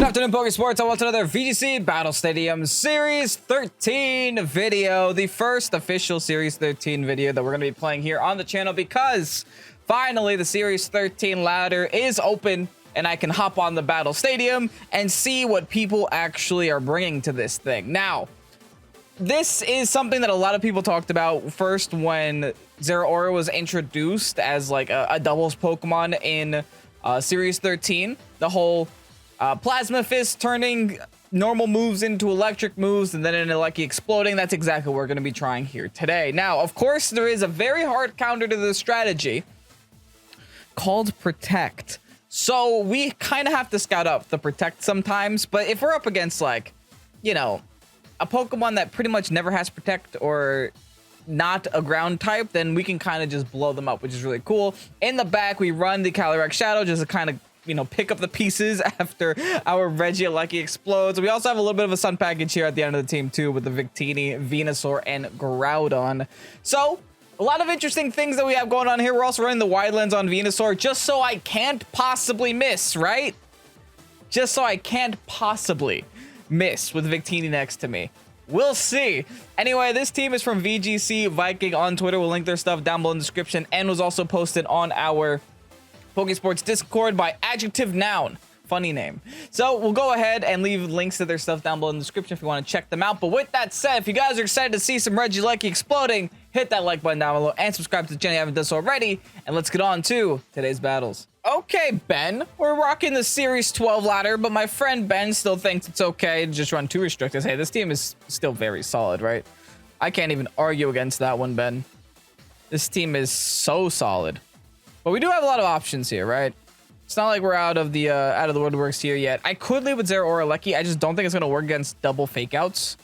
Good afternoon, Pokesports, and welcome to another VGC Battle Stadium Series 13 video. The first official Series 13 video that we're going to be playing here on the channel because finally the Series 13 ladder is open and I can hop on the Battle Stadium and see what people actually are bringing to this thing. Now, this is something that a lot of people talked about first when Zeraora was introduced as like a doubles Pokemon in Series 13. The whole Plasma Fist turning normal moves into electric moves and then an Regieлеки exploding. That's exactly what we're going to be trying here today. Now, of course, there is a very hard counter to this strategy called Protect. So we kind of have to scout up the Protect sometimes. But if we're up against, like, you know, a Pokemon that pretty much never has Protect or not a ground type, then we can kind of just blow them up, which is really cool. In the back, we run the Calyrex Shadow just to kind of, you know, pick up the pieces after our Reggieleki explodes. We also have a little bit of a Sun package here at the end of the team too, with the Victini, Venusaur, and Groudon. So a lot of interesting things that we have going on here. We're also running the wide lens on Venusaur just so I can't possibly miss, right? Just so I can't possibly miss with Victini next to me. We'll see. Anyway, this team is from VGC Viking on Twitter. We'll link their stuff down below in the description and was also posted on our Pokesports Discord by Adjective Noun. Funny name. So we'll go ahead and leave links to their stuff down below in the description if you want to check them out. But with that said, if you guys are excited to see some Reggieleki exploding, hit that like button down below and subscribe to the channel if you haven't done so already. And let's get on to today's battles. Okay, Ben, we're rocking the Series 12 ladder, but my friend Ben still thinks it's okay to just run 2 restrictors. Hey, this team is still very solid, right? I can't even argue against that one, Ben. This team is so solid. But we do have a lot of options here, right? It's not like we're out of the woodworks here yet. I could leave with Zeraora. I just don't think it's going to work against double fake outs.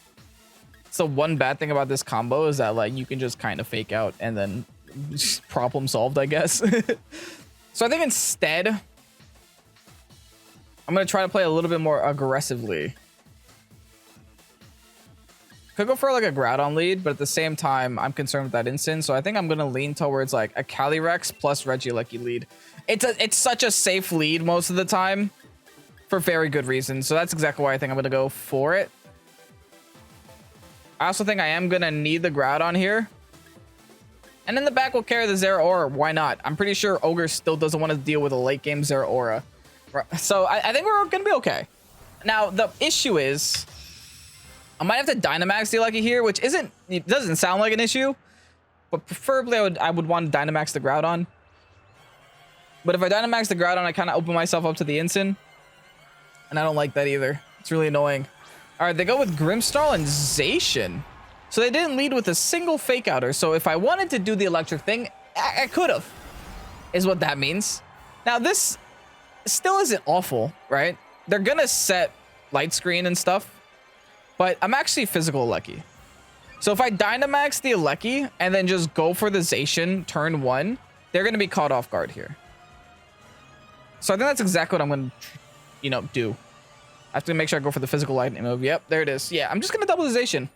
So one bad thing about this combo is that, like, you can just kind of fake out and then just problem solved, I guess. So I think instead, I'm going to try to play a little bit more aggressively. Could go for like a Groudon lead, but at the same time, I'm concerned with that instant. So I think I'm going to lean towards like a Calyrex plus Reggieleki lead. It's such a safe lead most of the time for very good reasons. So that's exactly why I think I'm going to go for it. I also think I am going to need the Groudon here. And in the back, we'll carry the Zeraora. Why not? I'm pretty sure Ogre still doesn't want to deal with a late game Zeraora. So I think we're going to be okay. Now, the issue is I might have to Dynamax the Reggie here, which doesn't sound like an issue, but preferably I would want to Dynamax the Groudon. But if I Dynamax the Groudon, I kind of open myself up to the Incin, and I don't like that either. It's really annoying. All right, they go with Grimmsnarl and Zacian. So they didn't lead with a single fake outer. So if I wanted to do the electric thing, I could have, is what that means. Now this still isn't awful, right? They're gonna set light screen and stuff. But I'm actually physical Reggie. So if I Dynamax the Reggie and then just go for the Zacian turn 1, they're going to be caught off guard here. So I think that's exactly what I'm going to, you know, do. I have to make sure I go for the physical lightning move. Yep, there it is. Yeah, I'm just going to double the Zacian.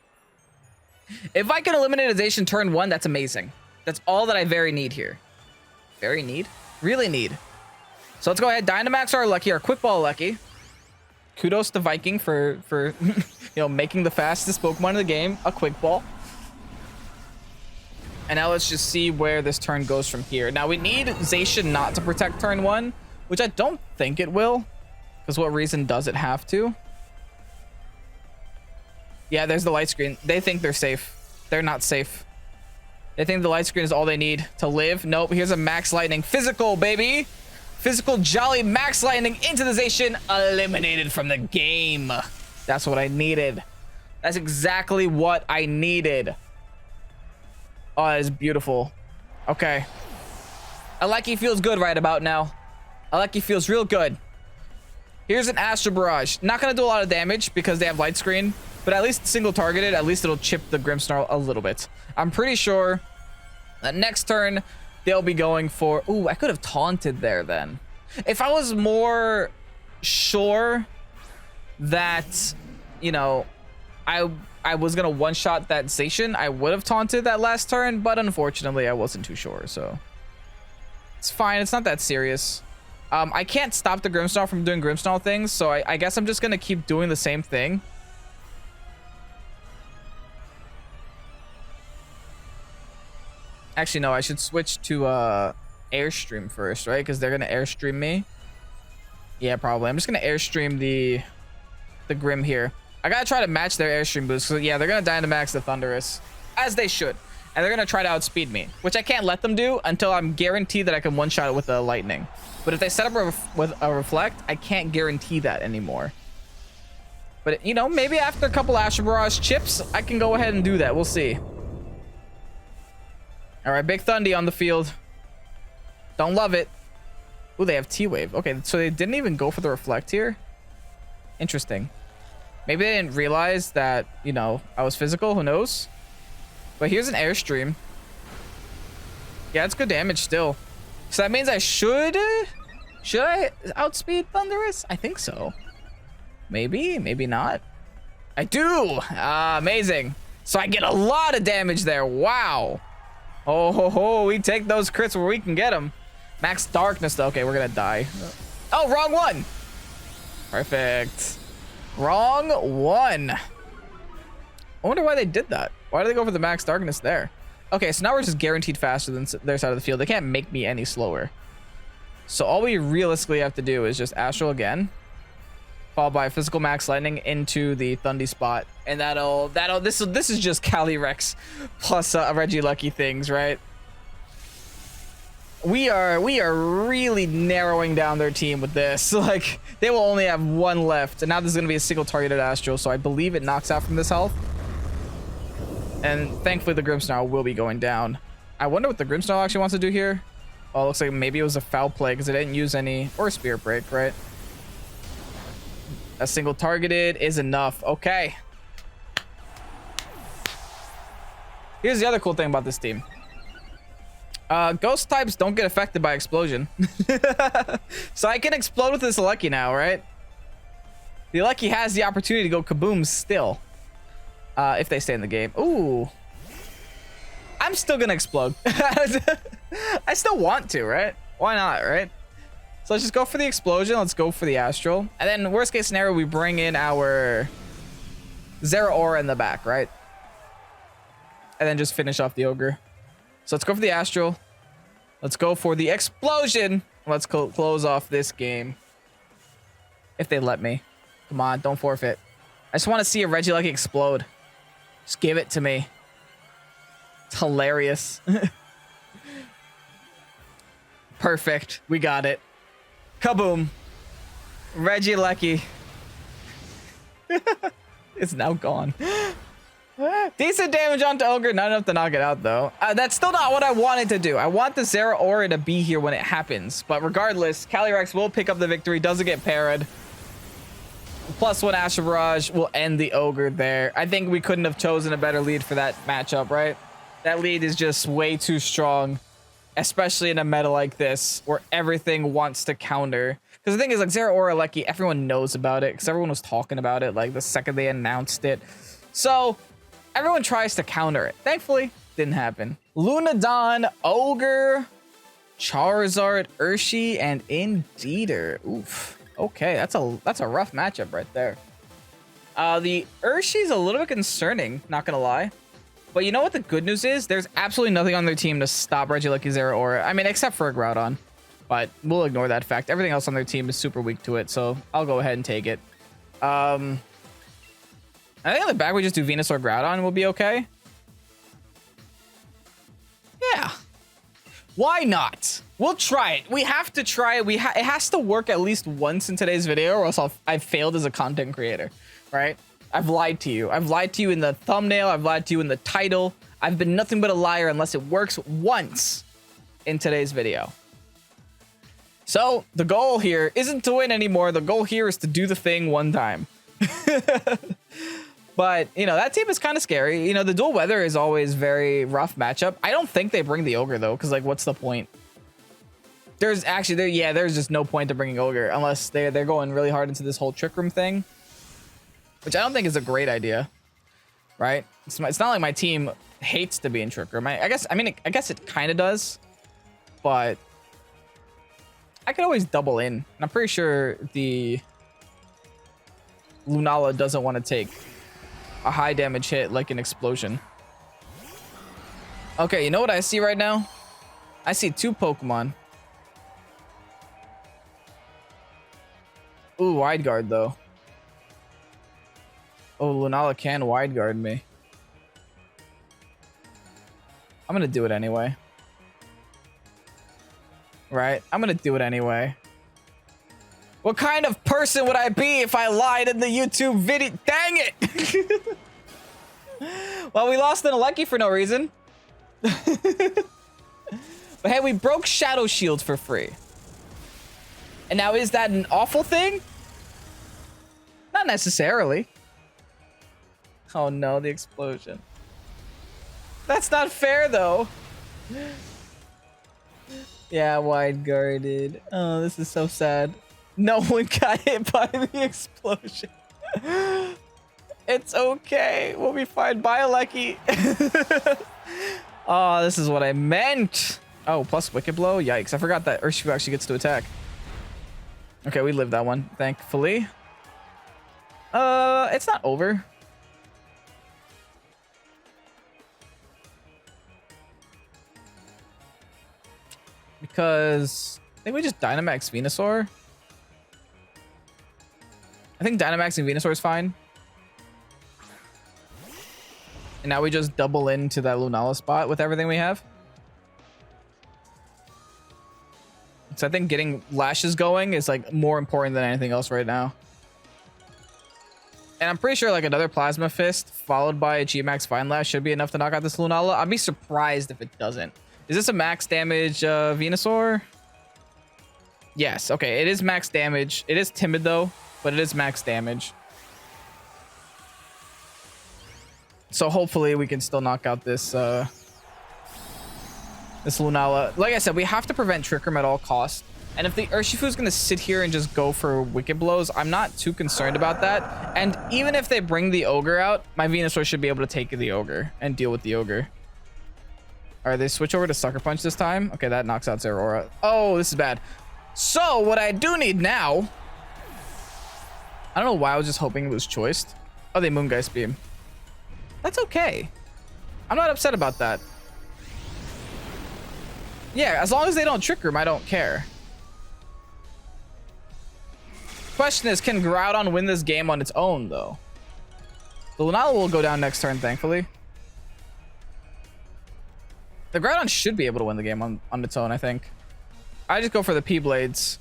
If I can eliminate a Zacian turn 1, that's amazing. That's all that I very need here. Very need? Really need. So let's go ahead. Dynamax our Reggie, our Quick Ball Reggie. Kudos to Viking for you know, making the fastest Pokemon in the game a Quick Ball. And now let's just see where this turn goes from here. Now we need Zacian not to protect turn 1, which I don't think it will. Because what reason does it have to? Yeah, there's the light screen. They think they're safe. They're not safe. They think the light screen is all they need to live. Nope, here's a Max Lightning. Physical, baby. Physical Jolly Max Lightning into the Zacian. Eliminated from the game. That's what I needed. That's exactly what I needed. Oh, that is beautiful. Okay. Reggie feels good right about now. Reggie feels real good. Here's an Astro Barrage. Not going to do a lot of damage because they have light screen. But at least single targeted, at least it'll chip the Grimmsnarl a little bit. I'm pretty sure that next turn they'll be going for... Ooh, I could have taunted there then. If I was more sure that, you know, I was going to one-shot that Zacian, I would have taunted that last turn. But unfortunately, I wasn't too sure. So it's fine. It's not that serious. I can't stop the Grimmsnarl from doing Grimmsnarl things, so I guess I'm just gonna keep doing the same thing. Actually, no, I should switch to Airstream first, right? Because they're gonna Airstream me. Yeah, probably. I'm just gonna Airstream the Grim here. I gotta try to match their Airstream boost. So yeah, they're gonna Dynamax the Thundurus, as they should. And they're gonna try to outspeed me, which I can't let them do until I'm guaranteed that I can one-shot it with a Lightning. But if they set up with a Reflect, I can't guarantee that anymore. But, you know, maybe after a couple Astral Barrage chips, I can go ahead and do that. We'll see. All right, Big Thundy on the field. Don't love it. Ooh, they have T-Wave. Okay, so they didn't even go for the Reflect here. Interesting. Maybe they didn't realize that, you know, I was physical. Who knows? But here's an Airstream. Yeah, it's good damage still. So that means I should I outspeed Thundurus? I think so. Maybe, maybe not. I do. Amazing. So I get a lot of damage there. Wow. Oh ho ho, we take those crits where we can get them. Max Darkness though. Okay, we're gonna die. Oh, wrong one. Perfect. Wrong one. I wonder why they did that. Why did they go for the Max Darkness there? Okay, so now we're just guaranteed faster than their side of the field. They can't make me any slower. So all we realistically have to do is just Astral again, followed by Physical Max Lightning into the Thundy spot, and this is just Calyrex plus a Regieleki things, right? We are really narrowing down their team with this. Like, they will only have one left, and now this is gonna be a single targeted Astral, so I believe it knocks out from this health. And thankfully the Grimmsnarl will be going down. I wonder what the Grimmsnarl actually wants to do here. Oh, it looks like maybe it was a foul play because it didn't use any, or a Spirit Break, right? A single targeted is enough. Okay. Here's the other cool thing about this team. Ghost types don't get affected by explosion. So I can explode with this Lucky now, right? The Lucky has the opportunity to go kaboom still. If they stay in the game. Ooh. I'm still gonna explode. I still want to, right? Why not, right? So let's just go for the explosion. Let's go for the Astral. And then worst case scenario, we bring in our Zeraora in the back, right? And then just finish off the Ogre. So let's go for the Astral. Let's go for the explosion. Let's close off this game. If they let me. Come on, don't forfeit. I just want to see a Regieleki explode. Just give it to me. It's hilarious. Perfect. We got it. Kaboom. Regieleki. It's now gone. Decent damage onto Ogre. Not enough to knock it out, though. That's still not what I wanted to do. I want the Zeraora to be here when it happens. But regardless, Calyrex will pick up the victory. Doesn't get parried. +1 Astral Barrage will end the Ogre there. I think we couldn't have chosen a better lead for that matchup, right? That lead is just way too strong, especially in a meta like this where everything wants to counter. Because the thing is, like, Zeraora Lucky, everyone knows about it because everyone was talking about it like the second they announced it. So everyone tries to counter it. Thankfully, didn't happen. Lunadon, Ogre, Charizard, Urshi, and Indeedor. Oof. Okay, that's a rough matchup right there. The Urshi's a little bit concerning, not gonna lie. But you know what the good news is? There's absolutely nothing on their team to stop Regieleki Zeraora. I mean, except for a Groudon. But we'll ignore that fact. Everything else on their team is super weak to it, so I'll go ahead and take it. I think on the back we just do Venusaur Groudon and we'll be okay. Yeah. Why not? We'll try it. We have to try it. It has to work at least once in today's video, or else I've failed as a content creator, right? I've lied to you. I've lied to you in the thumbnail. I've lied to you in the title. I've been nothing but a liar unless it works once in today's video. So the goal here isn't to win anymore. The goal here is to do the thing one time. But, you know, that team is kind of scary. You know, the dual weather is always very rough matchup. I don't think they bring the Ogre, though, because, like, what's the point? There's actually, there's just no point to bringing Ogre unless they're going really hard into this whole Trick Room thing, which I don't think is a great idea, right? It's not like my team hates to be in Trick Room. I guess it kind of does, but I could always double in. And I'm pretty sure the Lunala doesn't want to take a high damage hit like an explosion. Okay, you know what I see right now? I see 2 Pokemon. Ooh, wide guard though. Oh, Lunala can wide guard me. I'm gonna do it anyway. Right? I'm gonna do it anyway. What kind of person would I be if I lied in the YouTube video? Dang it! Well, we lost an Aleki for no reason. But hey, we broke Shadow Shield for free. And now, is that an awful thing? Not necessarily. Oh no, the explosion. That's not fair though. Yeah, wide guarded. Oh, this is so sad. No one got hit by the explosion. It's okay. We'll be fine. Bye, Aleki. Oh, this is what I meant. Oh, plus Wicked Blow. Yikes. I forgot that Urshifu actually gets to attack. Okay, we lived that one, thankfully. It's not over. Because I think we just Dynamax Venusaur. I think Dynamaxing Venusaur is fine. And now we just double into that Lunala spot with everything we have. So I think getting lashes going is like more important than anything else right now. And I'm pretty sure like another Plasma Fist followed by a G-Max Fine Lash should be enough to knock out this Lunala. I'd be surprised if it doesn't. Is this a max damage Venusaur? Yes. Okay, it is max damage. It is timid though, but it is max damage. So hopefully we can still knock out this this Lunala. Like I said, we have to prevent Trick Room at all costs. And if the Urshifu is going to sit here and just go for Wicked Blows, I'm not too concerned about that. And even if they bring the Ogre out, my Venusaur should be able to take the Ogre and deal with the Ogre. All right, they switch over to Sucker Punch this time. Okay, that knocks out Zeraora. Oh, this is bad. So what I do need now... I don't know why I was just hoping it was choiced. Oh, they Moongeist Beam. That's okay. I'm not upset about that. Yeah, as long as they don't Trick Room, I don't care. Question is, can Groudon win this game on its own, though? The Lunala will go down next turn, thankfully. The Groudon should be able to win the game on its own, I think. I just go for the P-Blades.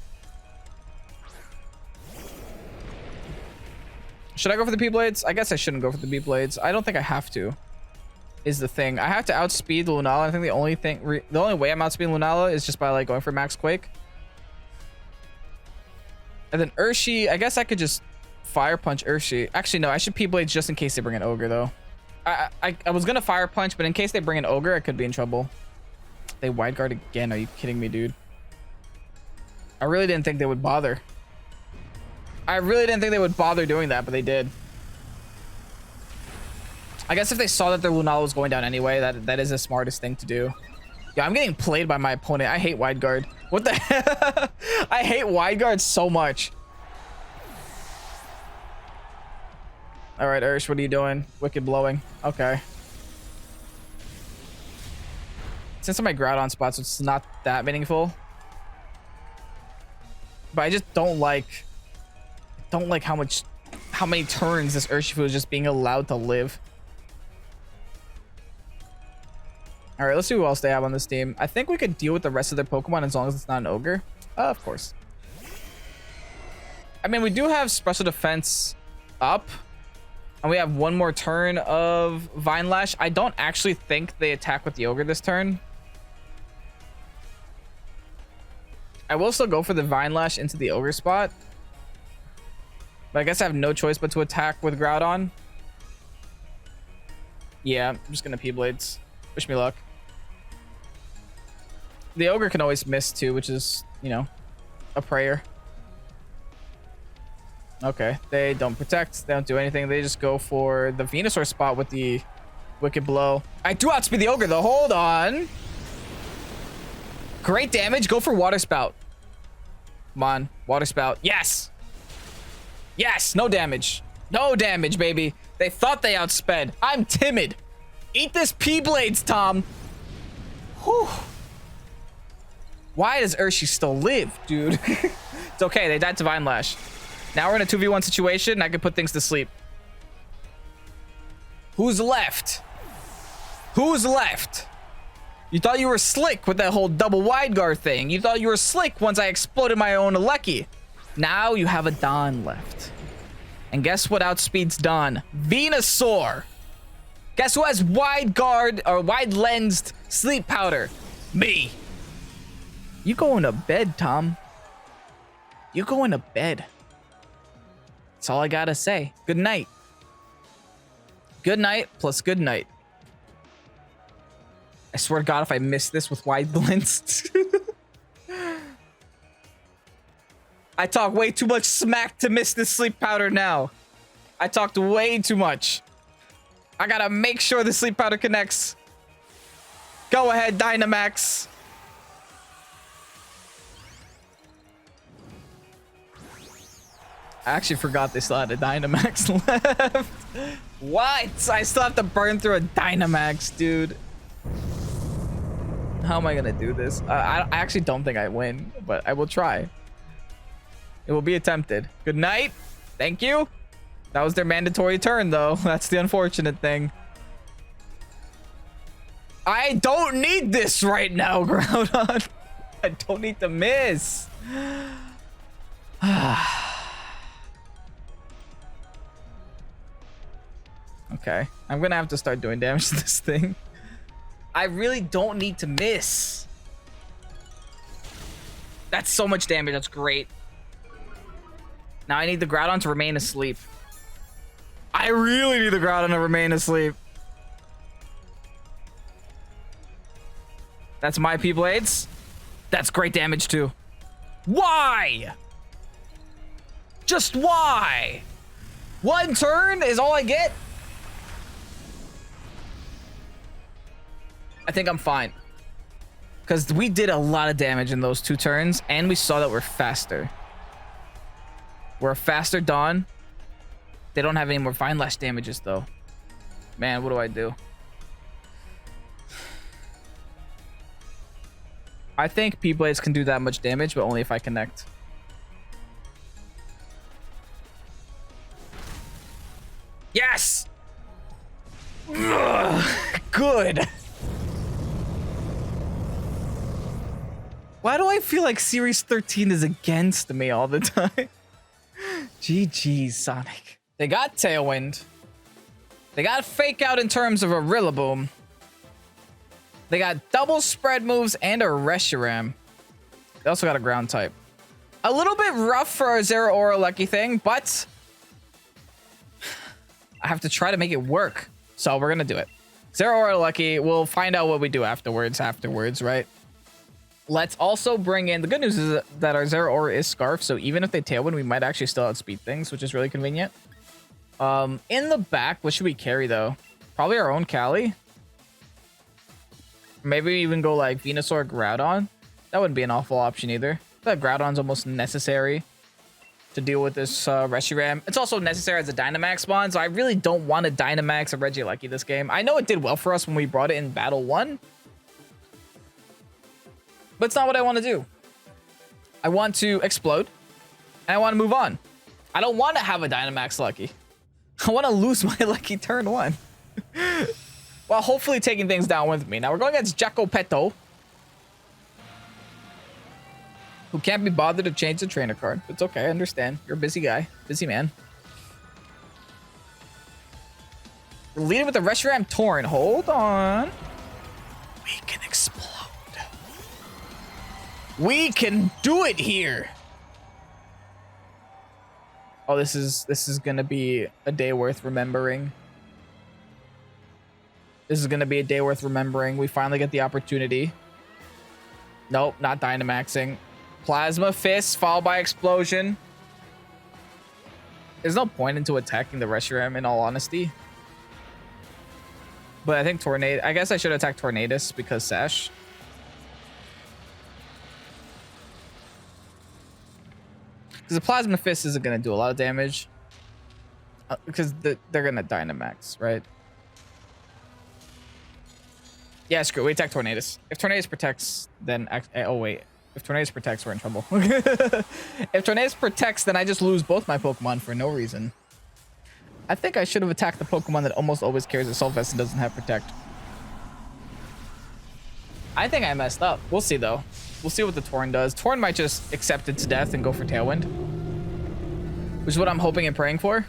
Should I go for the P-Blades? I guess I shouldn't go for the P-Blades. I don't think I have to, is the thing. I have to outspeed the Lunala. I think the only way I'm outspeeding Lunala is just by like going for Max Quake. And then Urshi, I guess I could just Fire Punch Urshi. Actually, no, I should P-Blades just in case they bring an Ogre, though. I was gonna Fire Punch, but in case they bring an Ogre, I could be in trouble. They Wide Guard again. Are you kidding me, dude? I really didn't think they would bother. I really didn't think they would bother doing that, but they did. I guess if they saw that their Lunala was going down anyway, that is the smartest thing to do. Yeah, I'm getting played by my opponent. I hate Wide Guard. What the heck? I hate Wide Guard so much. All right, Ursh, what are you doing? Wicked Blowing. Okay. Since I'm my Groudon spots, so it's not that meaningful. But I just don't like how many turns this Urshifu is just being allowed to live. All right, let's see who else they have on this team. I think we could deal with the rest of their Pokemon as long as it's not an Ogre. Of course. I mean, we do have Special Defense up. And we have one more turn of Vine Lash. I don't actually think they attack with the Ogre this turn. I will still go for the Vine Lash into the Ogre spot. But I guess I have no choice but to attack with Groudon. Yeah, I'm just going to P-Blades. Wish me luck. The Ogre can always miss too, which is, you know, a prayer. Okay, they don't protect. They don't do anything. They just go for the Venusaur spot with the Wicked Blow. I do outspeed the Ogre, though. Hold on. Great damage. Go for Water Spout. Come on. Water spout. Yes. Yes. No damage. No damage, baby. They thought they outsped. I'm timid. Eat this P-Blades, Tom. Whew. Why does Urshi still live, dude? It's okay. They died to Vine Lash. Now we're in a 2v1 situation, and I can put things to sleep. Who's left? Who's left? You thought you were slick with that whole double wide guard thing. You thought you were slick once I exploded my own Aleki. Now you have a Don left. And guess what outspeeds Don? Venusaur. Guess who has wide guard or wide lensed sleep powder? Me. You going to bed, Tom. You going to bed. That's all I gotta say. Good night. Good night plus good night. I swear to God, if I miss this with wide lens. I talk way too much smack to miss this sleep powder now. I talked way too much. I gotta make sure the sleep powder connects. Go ahead, Dynamax. I actually forgot they still had a Dynamax left. What? I still have to burn through a Dynamax, dude. How am I gonna do this? I actually don't think I win, but I will try. It will be attempted. Good night. Thank you. That was their mandatory turn, though. That's the unfortunate thing. I don't need this right now, Groudon. I don't need to miss. Okay. I'm gonna have to start doing damage to this thing. I really don't need to miss. That's so much damage. That's great. Now I need the Groudon to remain asleep. I really need the Groudon to remain asleep. That's my P-Blades. That's great damage too. Why? Just why? One turn is all I get? I think I'm fine. Because we did a lot of damage in those 2 turns, and we saw that we're faster. We're a faster Dawn. They don't have any more Vine Lash damages, though. Man, what do I do? I think P-Blades can do that much damage, but only if I connect. Yes! Ugh, good. Why do I feel like Series 13 is against me all the time? GG, Sonic. They got Tailwind. They got Fake Out in terms of a Rillaboom. They got double spread moves and a Reshiram. They also got a ground type. A little bit rough for a Zeraora Lucky thing, but I have to try to make it work. So we're going to do it. Zeraora Lucky, we'll find out what we do afterwards, right? Let's also bring in... The good news is that our Zeraora is Scarf, so even if they Tailwind, we might actually still outspeed things, which is really convenient. In the back, what should we carry, though? Probably our own Cali. Maybe even go, like, Venusaur Groudon. That wouldn't be an awful option, either. That Groudon's almost necessary to deal with this Reshiram. It's also necessary as a Dynamax spawn, so I really don't want to Dynamax a Regieleki this game. I know it did well for us when we brought it in Battle 1. But it's not what I want to do. I want to explode. And I want to move on. I don't want to have a Dynamax Lucky. I want to lose my Lucky turn 1. While hopefully taking things down with me. Now we're going against Jacopetto, who can't be bothered to change the trainer card. It's okay, I understand. You're a busy guy. Busy man. We're leading with the Reshiram Torrent. Hold on. We can explode. We can do it here. Oh, this is gonna be a day worth remembering. This is gonna be a day worth remembering. We finally get the opportunity. Nope, not Dynamaxing. Plasma Fist followed by Explosion. There's no point into attacking the Reshiram, in all honesty. But I think Tornado... I guess I should attack Tornadus because Sash. Because the Plasma Fist isn't going to do a lot of damage. Because they're going to Dynamax, right? Yeah, screw it. We attack Tornadus. If Tornadus protects, then... Oh, wait. If Tornadus protects, we're in trouble. If Tornadus protects, then I just lose both my Pokemon for no reason. I think I should have attacked the Pokemon that almost always carries Assault Vest and doesn't have Protect. I think I messed up. We'll see, though. We'll see what the Torn does. Torn might just accept its death and go for Tailwind, which is what I'm hoping and praying for.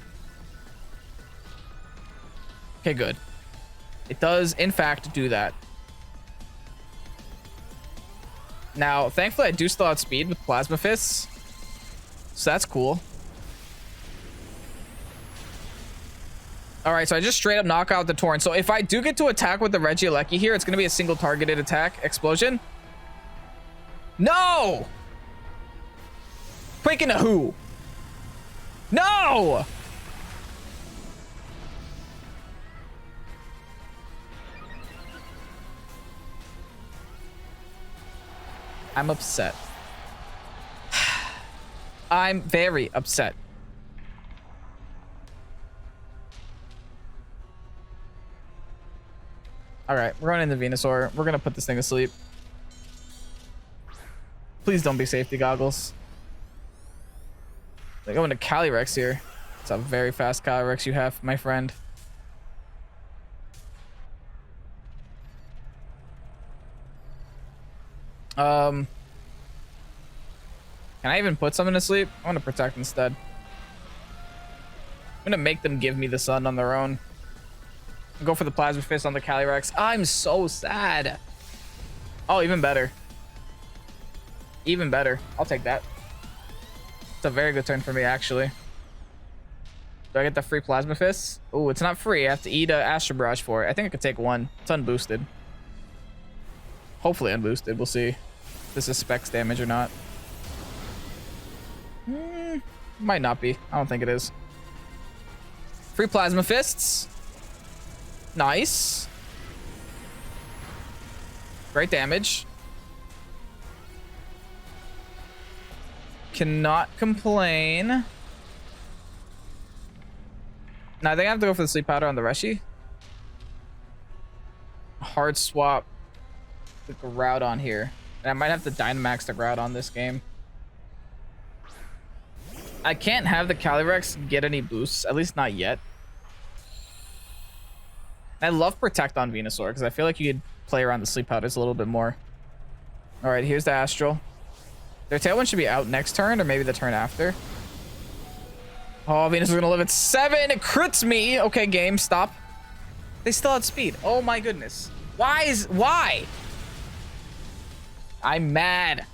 Okay, good. It does, in fact, do that. Now, thankfully, I do still outspeed with Plasma Fists, so that's cool. All right, so I just straight up knock out the Torn. So if I do get to attack with the Regieleki here, it's going to be a single targeted attack. Explosion. No! Quake into who? No! I'm upset. I'm very upset. All right, we're going into Venusaur. We're going to put this thing to sleep. Please don't be safety goggles. They're going to Calyrex here. It's a very fast Calyrex you have, my friend. Can I even put something to sleep? I want to protect instead. I'm going to make them give me the sun on their own. I'll go for the Plasma Fist on the Calyrex. I'm so sad. Oh, even better. Even better. I'll take that. It's a very good turn for me, actually. Do I get the free Plasma Fist? Oh, it's not free. I have to eat a Astro Barrage for it. I think I could take one. It's unboosted. Hopefully unboosted. We'll see if this is specs damage or not. Might not be. I don't think it is. Free Plasma Fists. Nice. Great damage. Cannot complain. Now I think I have to go for the Sleep Powder on the Reshi. Hard swap the Groudon here. And I might have to Dynamax the Groudon this game. I can't have the Calyrex get any boosts, at least not yet. I love Protect on Venusaur because I feel like you could play around the Sleep Powders a little bit more. All right, here's the Astral. Their Tailwind should be out next turn or maybe the turn after. Oh, Venusaur's gonna live at 7. It crits me. Okay, game, stop. They still outspeed. Oh my goodness. Why? I'm mad.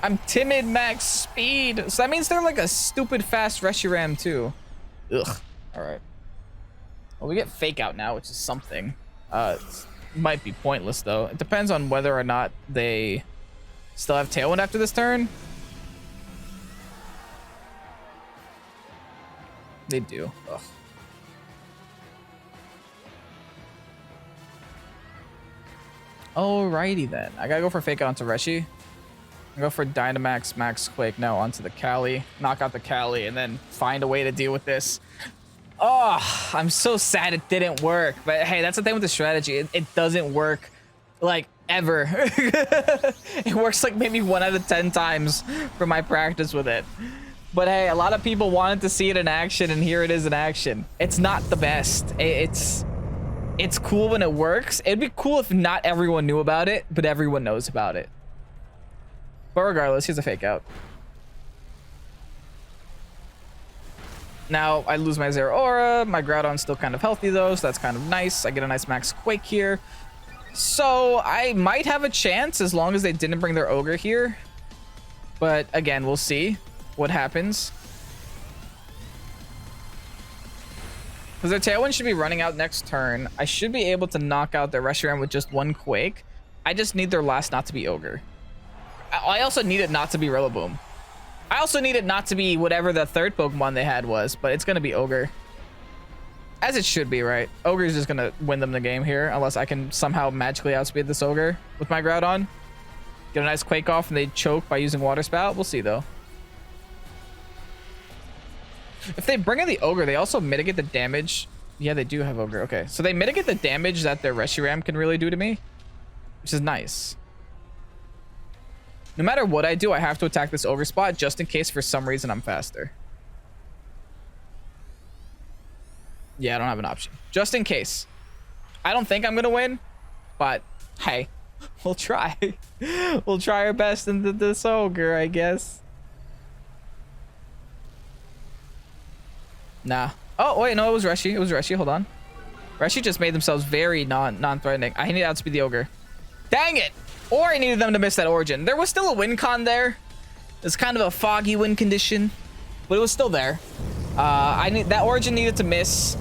I'm timid max speed. So that means they're like a stupid fast Reshiram too. Ugh. All right. Well, we get Fake Out now, which is something. It might be pointless though. It depends on whether or not they still have Tailwind after this turn. They do. Ugh. Alrighty then. I gotta go for Fake Out onto Reshi. Go for Dynamax, Max Quake now onto the Cali. Knock out the Cali and then find a way to deal with this. Oh, I'm so sad it didn't work. But hey, that's the thing with the strategy. It doesn't work like ever. It works like maybe 1 out of 10 times from my practice with it. But hey, a lot of people wanted to see it in action and here it is in action. It's not the best. It's cool when it works. It'd be cool if not everyone knew about it, but everyone knows about it. But regardless, here's a Fake Out. Now, I lose my Zeraora. My Groudon's still kind of healthy, though, so that's kind of nice. I get a nice Max Quake here. So, I might have a chance as long as they didn't bring their Ogre here. But, again, we'll see what happens. Because their Tailwind should be running out next turn. I should be able to knock out their Reshiram with just 1 Quake. I just need their last not to be Ogre. I also need it not to be Rillaboom. I also need it not to be whatever the third Pokemon they had was, but it's going to be Ogre. As it should be, right? Ogre is just going to win them the game here, unless I can somehow magically outspeed this Ogre with my Groudon. Get a nice Quake off and they choke by using Water Spout. We'll see, though. If they bring in the Ogre, they also mitigate the damage. Yeah, they do have Ogre. Okay, so they mitigate the damage that their Reshiram can really do to me, which is nice. No matter what I do, I have to attack this Ogre spot just in case for some reason I'm faster. Yeah, I don't have an option. Just in case. I don't think I'm going to win, but hey, we'll try. We'll try our best into this Ogre, I guess. Nah. Oh, wait, no, it was Reshi. It was Reshi. Hold on. Reshi just made themselves very non-threatening. I need to outspeed the Ogre. Dang it! Or I needed them to miss that Origin. There was still a win con there. It's kind of a foggy win condition, but it was still there. That Origin needed to miss.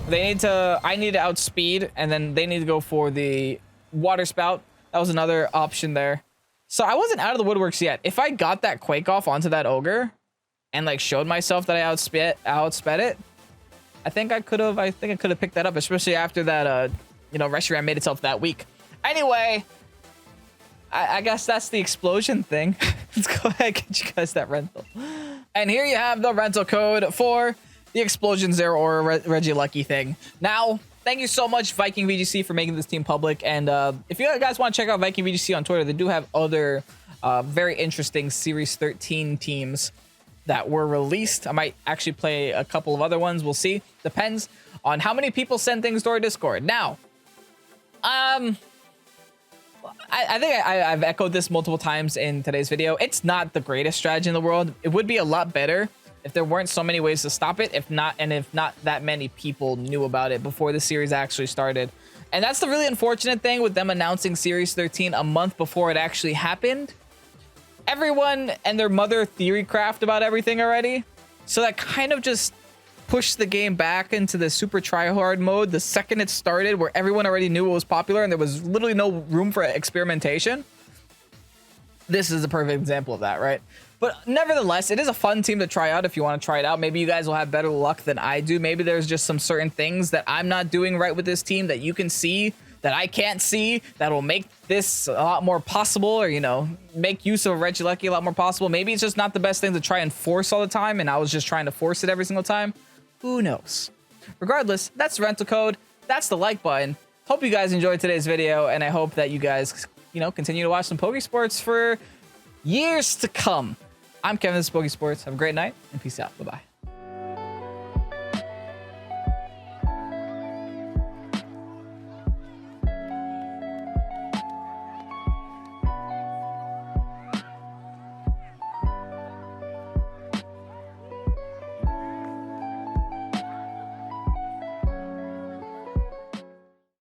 I need to outspeed, and then they need to go for the Water Spout. That was another option there. So I wasn't out of the woodworks yet. If I got that Quake off onto that Ogre and like showed myself that I outsped it, I think I could have picked that up, especially after that Reshiram made itself that weak. Anyway, I guess that's the explosion thing. Let's go ahead and get you guys that rental. And here you have the rental code for the Explosion Zeraora Regieleki thing. Now, thank you so much, Viking VGC, for making this team public. And if you guys want to check out Viking VGC on Twitter, they do have other very interesting Series 13 teams that were released. I might actually play a couple of other ones. We'll see. Depends on how many people send things to our Discord. Now, I think I've echoed this multiple times in today's video. It's not the greatest strategy in the world. It would be a lot better if there weren't so many ways to stop it, if not that many people knew about it before the series actually started. And that's the really unfortunate thing with them announcing Series 13 a month before it actually happened. Everyone and their mother theory craft about everything already. So that kind of just pushed the game back into the super tryhard mode the second it started, where everyone already knew it was popular and there was literally no room for experimentation. This is a perfect example of that, right? But nevertheless, it is a fun team to try out if you want to try it out. Maybe you guys will have better luck than I do. Maybe there's just some certain things that I'm not doing right with this team that you can see that I can't see that will make this a lot more possible, or, you know, make use of Regieleki a lot more possible. Maybe it's just not the best thing to try and force all the time, and I was just trying to force it every single time. Who knows? Regardless, that's the rental code. That's the like button. Hope you guys enjoyed today's video, and I hope that you guys, you know, continue to watch some Pokesports for years to come. I'm Kevin, this is Pokesports. Have a great night, and peace out. Bye-bye.